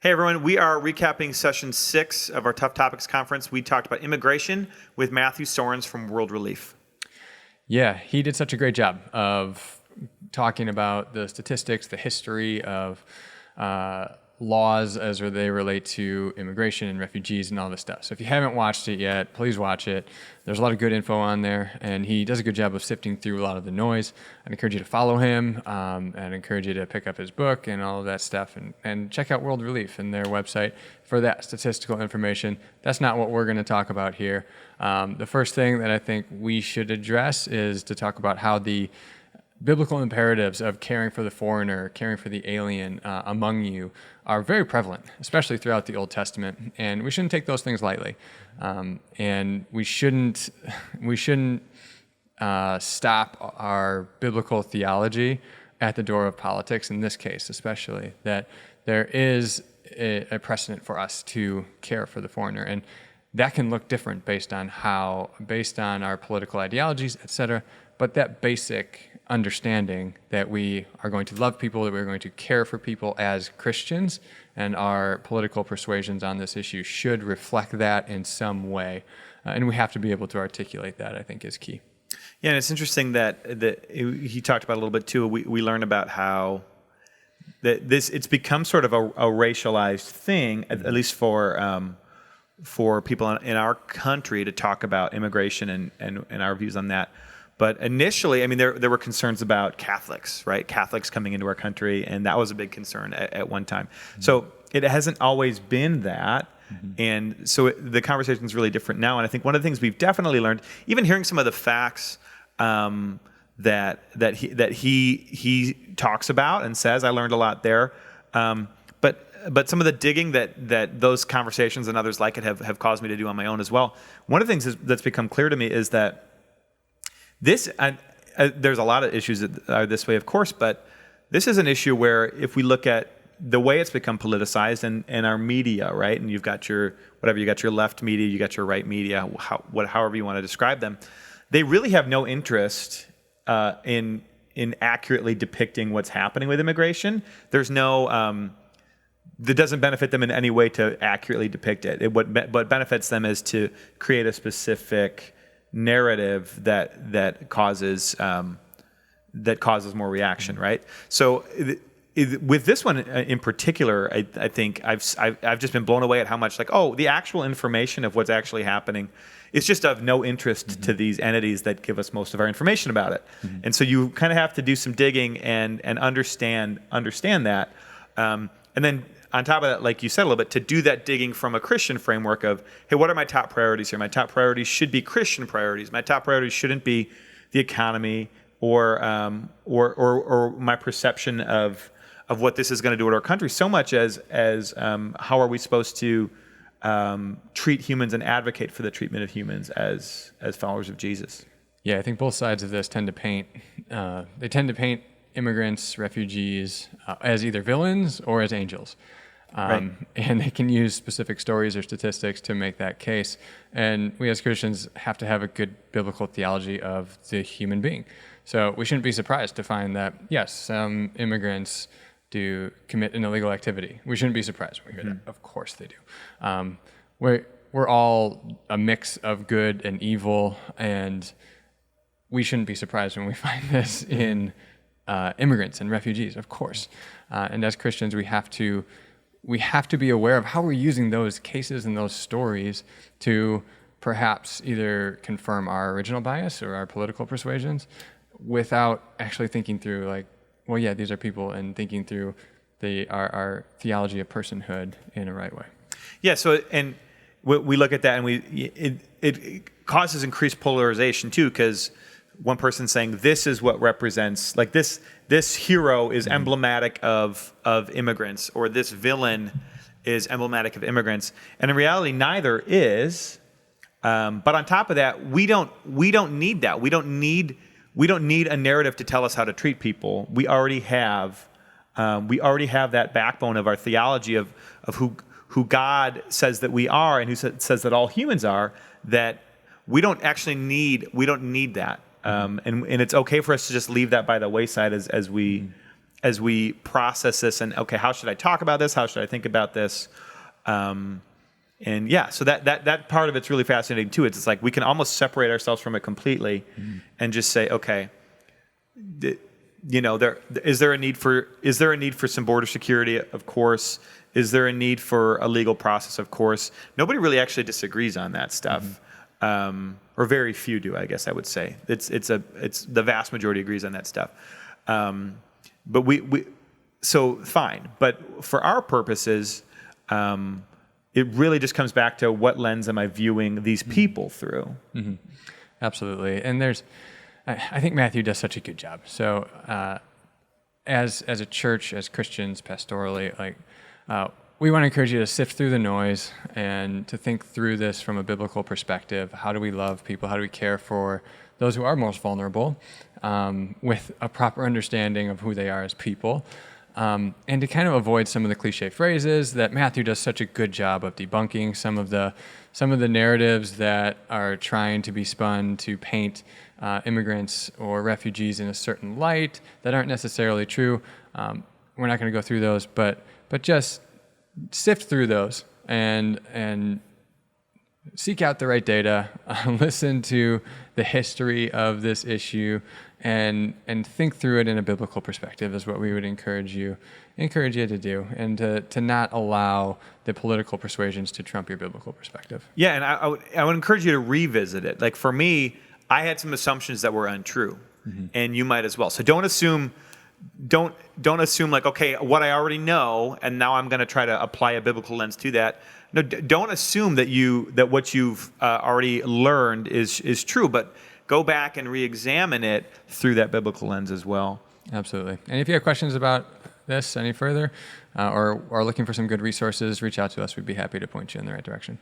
Hey everyone, we are recapping session 6 of our Tough Topics conference. We talked about immigration with Matthew Sorens from World Relief. Yeah, he did such a great job of talking about the statistics, the history of laws as they relate to immigration and refugees and all this stuff. So if you haven't watched it yet, please watch it. There's a lot of good info on there, and he does a good job of sifting through a lot of the noise. I'd encourage you to follow him, and encourage you to pick up his book and all of that stuff, and check out World Relief and their website for that statistical information. That's not what we're going to talk about here. The first thing that I think we should address is to talk about how the biblical imperatives of caring for the foreigner, caring for the alien among you are very prevalent, especially throughout the Old Testament, and we shouldn't take those things lightly. And we shouldn't stop our biblical theology at the door of politics in this case, especially, that there is a precedent for us to care for the foreigner, and that can look different based on our political ideologies, etc. But that basic understanding that we are going to love people, that we're going to care for people as Christians, and our political persuasions on this issue should reflect that in some way. And we have to be able to articulate that, I think, is key. Yeah, and it's interesting that he talked about a little bit too. We learned about how it's become sort of a racialized thing, at least for people in our country, to talk about immigration and our views on that. But initially, I mean, there were concerns about Catholics, right? Catholics coming into our country, and that was a big concern at one time. Mm-hmm. So it hasn't always been that. Mm-hmm. And so the conversation is really different now. And I think one of the things we've definitely learned, even hearing some of the facts that he talks about and says, I learned a lot there. But some of the digging that those conversations and others like it have caused me to do on my own as well. One of the things that's become clear to me is that there's a lot of issues that are this way, of course, but this is an issue where if we look at the way it's become politicized and our media, right? And you've got your left media, you got your right media, however you want to describe them. They really have no interest in accurately depicting what's happening with immigration. There's no that doesn't benefit them in any way to accurately depict it. What benefits them is to create a specific narrative that causes more reaction, right? So with this one in particular, I think I've just been blown away at how much the actual information of what's actually happening is just of no interest mm-hmm. to these entities that give us most of our information about it. Mm-hmm. And so you kind of have to do some digging and understand that, and then on top of that, like you said a little bit, to do that digging from a Christian framework of, hey, what are my top priorities here? My top priorities should be Christian priorities. My top priorities shouldn't be the economy or my perception of what this is going to do to our country, so much as how are we supposed to treat humans and advocate for the treatment of humans as followers of Jesus. Yeah, I think both sides of this tend to paint immigrants, refugees as either villains or as angels. Right. And they can use specific stories or statistics to make that case. And we as Christians have to have a good biblical theology of the human being. So we shouldn't be surprised to find that, yes, some immigrants do commit an illegal activity. We shouldn't be surprised when we hear that. Of course they do. We're all a mix of good and evil, and we shouldn't be surprised when we find this in immigrants and refugees, of course. And as Christians, we have to be aware of how we're using those cases and those stories to perhaps either confirm our original bias or our political persuasions without actually thinking through well, yeah, these are people, and thinking through our theology of personhood in a right way. Yeah, so and we look at that and it causes increased polarization too, because one person saying this is what represents, this hero is emblematic of immigrants, or this villain is emblematic of immigrants, and in reality neither is. But on top of that, we don't need that. We don't need a narrative to tell us how to treat people. We already have that backbone of our theology of who God says that we are, and who says that all humans are. That we don't need that. And it's okay for us to just leave that by the wayside as we as we process this and, okay, how should I talk about this? How should I think about this? And yeah, so that part of it's really fascinating too. It's like we can almost separate ourselves from it completely and just say, okay, is there a need for some border security? Of course. Is there a need for a legal process? Of course. Nobody really actually disagrees on that stuff, or very few do, I guess I would say. It's the vast majority agrees on that stuff. But we so fine. But for our purposes, it really just comes back to what lens am I viewing these people through? Mm-hmm. Absolutely. And I think Matthew does such a good job. So as a church, as Christians, pastorally, we want to encourage you to sift through the noise and to think through this from a biblical perspective. How do we love people? How do we care for those who are most vulnerable with a proper understanding of who they are as people? And to kind of avoid some of the cliche phrases that Matthew does such a good job of debunking, some of the narratives that are trying to be spun to paint immigrants or refugees in a certain light that aren't necessarily true. We're not going to go through those, but just sift through those and seek out the right data, listen to the history of this issue, and think through it in a biblical perspective is what we would encourage you to do, and to not allow the political persuasions to trump your biblical perspective. Yeah, and I would encourage you to revisit it. Like for me, I had some assumptions that were untrue, and you might as well. So don't assume like, okay, what I already know, and now I'm going to try to apply a biblical lens to that. No, don't assume that what you've already learned is true, but go back and re-examine it through that biblical lens as well. Absolutely. And if you have questions about this any further, or are looking for some good resources, reach out to us. We'd be happy to point you in the right direction.